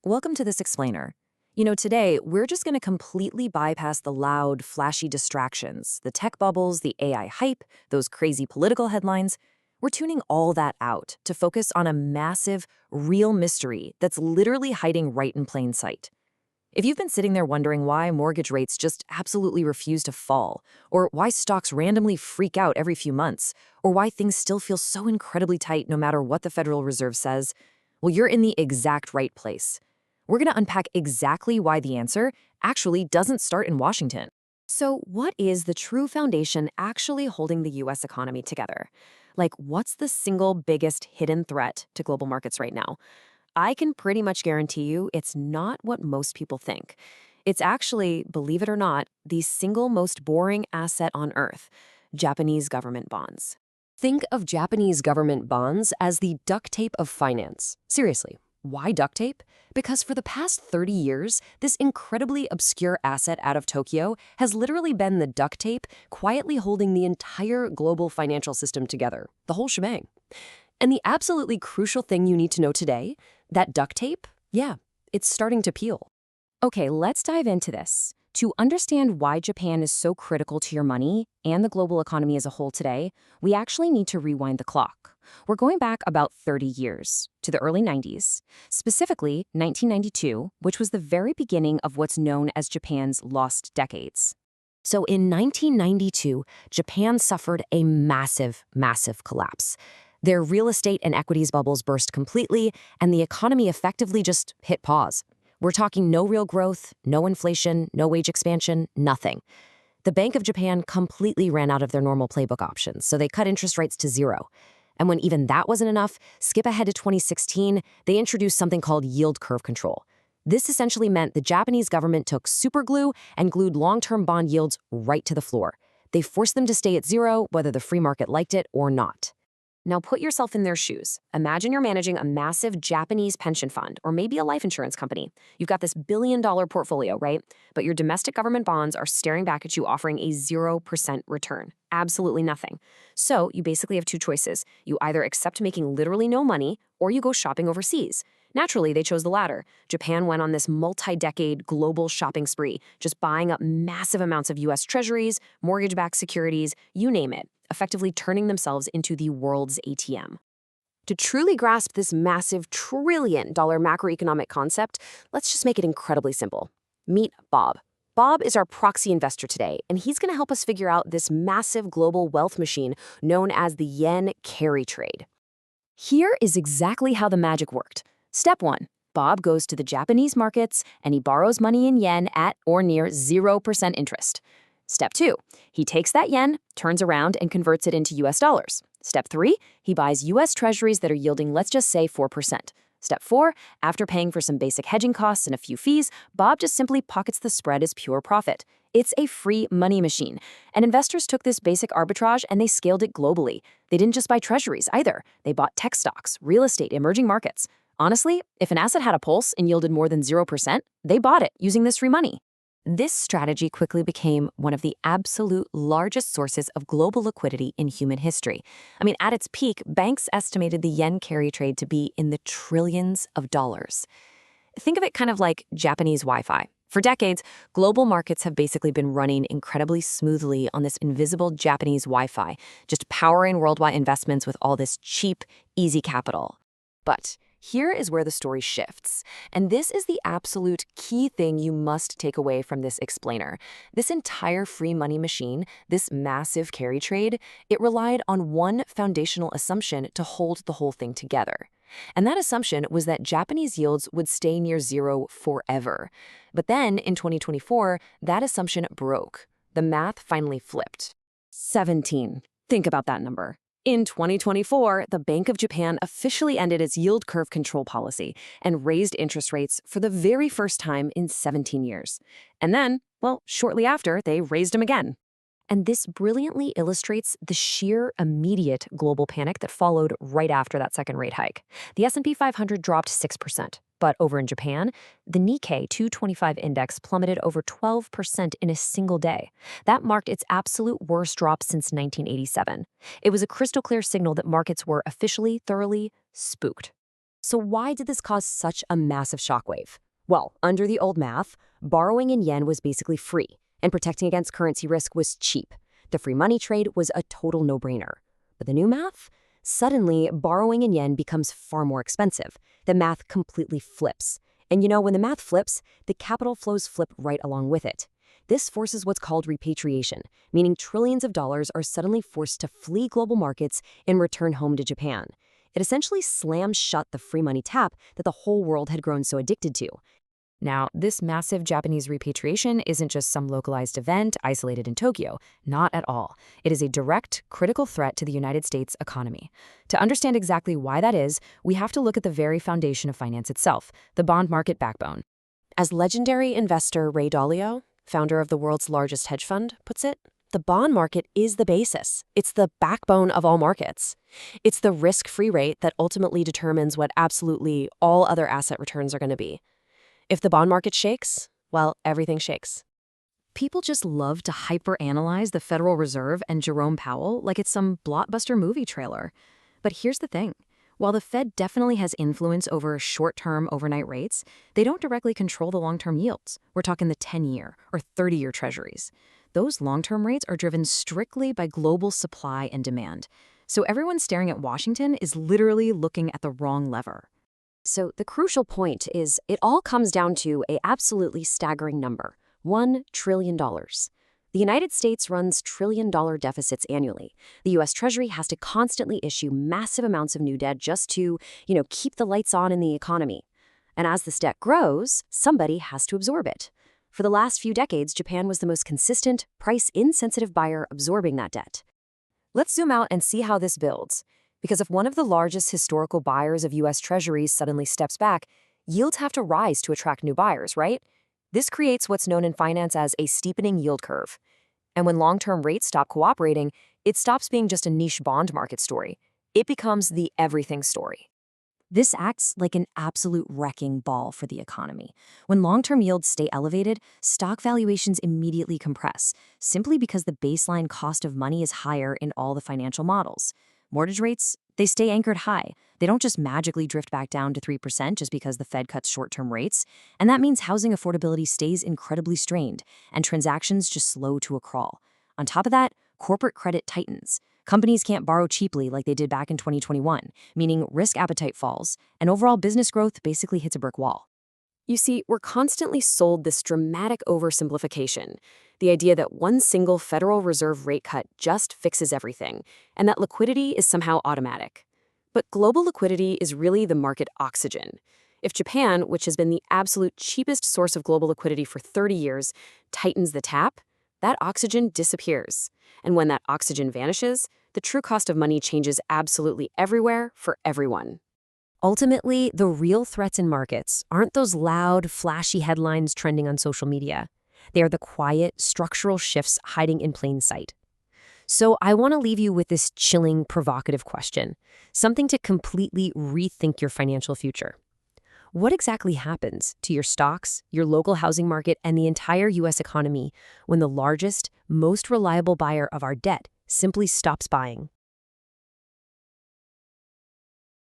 Welcome to this explainer. Today we're just going to completely bypass the loud, flashy distractions, the tech bubbles, the AI hype, those crazy political headlines. We're tuning all that out to focus on a massive, real mystery that's literally hiding right in plain sight. If you've been sitting there wondering why mortgage rates just absolutely refuse to fall, or why stocks randomly freak out every few months, or why things still feel so incredibly tight no matter what the Federal Reserve says, well, you're in the exact right place. We're going to unpack exactly why the answer actually doesn't start in Washington. So, what is the true foundation actually holding the US economy together? Like, what's the single biggest hidden threat to global markets right now? I can pretty much guarantee you it's not what most people think. It's actually, believe it or not, the single most boring asset on Earth: Japanese government bonds. Think of Japanese government bonds as the duct tape of finance. Seriously, why duct tape? Because for the past 30 years, this incredibly obscure asset out of Tokyo has literally been the duct tape quietly holding the entire global financial system together, the whole shebang. And the absolutely crucial thing you need to know today, that duct tape, yeah, it's starting to peel. Okay, let's dive into this. To understand why Japan is so critical to your money and the global economy as a whole today, we actually need to rewind the clock. We're going back about 30 years, to the early 90s, specifically 1992, which was the very beginning of what's known as Japan's lost decades. So in 1992, Japan suffered a massive, massive collapse. Their real estate and equities bubbles burst completely, and the economy effectively just hit pause. We're talking no real growth, no inflation, no wage expansion, nothing. The Bank of Japan completely ran out of their normal playbook options, so they cut interest rates to zero. And when even that wasn't enough, skip ahead to 2016, they introduced something called yield curve control. This essentially meant the Japanese government took superglue and glued long-term bond yields right to the floor. They forced them to stay at zero, whether the free market liked it or not. Now put yourself in their shoes. Imagine you're managing a massive Japanese pension fund or maybe a life insurance company. You've got this billion-dollar portfolio, right? But your domestic government bonds are staring back at you offering a 0% return. Absolutely nothing. So you basically have two choices. You either accept making literally no money or you go shopping overseas. Naturally, they chose the latter. Japan went on this multi-decade global shopping spree, just buying up massive amounts of US treasuries, mortgage-backed securities, you name it, effectively turning themselves into the world's ATM. To truly grasp this massive trillion-dollar macroeconomic concept, let's just make it incredibly simple. Meet Bob. Bob is our proxy investor today, and he's going to help us figure out this massive global wealth machine known as the yen carry trade. Here is exactly how the magic worked. Step 1. Bob goes to the Japanese markets and he borrows money in yen at or near 0% interest. Step 2. He takes that yen, turns around, and converts it into US dollars. Step 3. He buys US treasuries that are yielding, let's just say, 4%. Step 4. After paying for some basic hedging costs and a few fees, Bob just simply pockets the spread as pure profit. It's a free money machine. And investors took this basic arbitrage and they scaled it globally. They didn't just buy treasuries either. They bought tech stocks, real estate, emerging markets. Honestly, if an asset had a pulse and yielded more than 0%, they bought it using this free money. This strategy quickly became one of the absolute largest sources of global liquidity in human history. At its peak, banks estimated the yen carry trade to be in the trillions of dollars. Think of it kind of like Japanese Wi-Fi. For decades, global markets have basically been running incredibly smoothly on this invisible Japanese Wi-Fi, just powering worldwide investments with all this cheap, easy capital. But here is where the story shifts. And this is the absolute key thing you must take away from this explainer. This entire free money machine, this massive carry trade, it relied on one foundational assumption to hold the whole thing together. And that assumption was that Japanese yields would stay near zero forever. But then, in 2024, that assumption broke. The math finally flipped. 17. Think about that number. In 2024, the Bank of Japan officially ended its yield curve control policy and raised interest rates for the very first time in 17 years. And then, shortly after, they raised them again. And this brilliantly illustrates the sheer immediate global panic that followed right after that second rate hike. The S&P 500 dropped 6%. But over in Japan, the Nikkei 225 index plummeted over 12% in a single day. That marked its absolute worst drop since 1987. It was a crystal clear signal that markets were officially, thoroughly spooked. So why did this cause such a massive shockwave? Well, under the old math, borrowing in yen was basically free, and protecting against currency risk was cheap. The free money trade was a total no-brainer. But the new math? Suddenly, borrowing in yen becomes far more expensive. The math completely flips. And when the math flips, the capital flows flip right along with it. This forces what's called repatriation, meaning trillions of dollars are suddenly forced to flee global markets and return home to Japan. It essentially slams shut the free money tap that the whole world had grown so addicted to. Now, this massive Japanese repatriation isn't just some localized event isolated in Tokyo. Not at all. It is a direct, critical threat to the United States economy. To understand exactly why that is, we have to look at the very foundation of finance itself, the bond market backbone. As legendary investor Ray Dalio, founder of the world's largest hedge fund, puts it, the bond market is the basis. It's the backbone of all markets. It's the risk-free rate that ultimately determines what absolutely all other asset returns are going to be. If the bond market shakes, well, everything shakes. People just love to hyper-analyze the Federal Reserve and Jerome Powell like it's some blockbuster movie trailer. But here's the thing. While the Fed definitely has influence over short-term overnight rates, they don't directly control the long-term yields. We're talking the 10-year or 30-year treasuries. Those long-term rates are driven strictly by global supply and demand. So everyone staring at Washington is literally looking at the wrong lever. So the crucial point is it all comes down to an absolutely staggering number, $1 trillion. The United States runs trillion-dollar deficits annually. The U.S. Treasury has to constantly issue massive amounts of new debt just to, keep the lights on in the economy. And as this debt grows, somebody has to absorb it. For the last few decades, Japan was the most consistent, price-insensitive buyer absorbing that debt. Let's zoom out and see how this builds. Because if one of the largest historical buyers of U.S. Treasuries suddenly steps back, yields have to rise to attract new buyers, right? This creates what's known in finance as a steepening yield curve. And when long-term rates stop cooperating, it stops being just a niche bond market story. It becomes the everything story. This acts like an absolute wrecking ball for the economy. When long-term yields stay elevated, stock valuations immediately compress, simply because the baseline cost of money is higher in all the financial models. Mortgage rates, they stay anchored high. They don't just magically drift back down to 3% just because the Fed cuts short-term rates. And that means housing affordability stays incredibly strained, and transactions just slow to a crawl. On top of that, corporate credit tightens. Companies can't borrow cheaply like they did back in 2021, meaning risk appetite falls, and overall business growth basically hits a brick wall. You see, we're constantly sold this dramatic oversimplification, the idea that one single Federal Reserve rate cut just fixes everything, and that liquidity is somehow automatic. But global liquidity is really the market oxygen. If Japan, which has been the absolute cheapest source of global liquidity for 30 years, tightens the tap, that oxygen disappears. And when that oxygen vanishes, the true cost of money changes absolutely everywhere for everyone. Ultimately, the real threats in markets aren't those loud, flashy headlines trending on social media. They are the quiet, structural shifts hiding in plain sight. So I want to leave you with this chilling, provocative question, something to completely rethink your financial future. What exactly happens to your stocks, your local housing market, and the entire U.S. economy when the largest, most reliable buyer of our debt simply stops buying?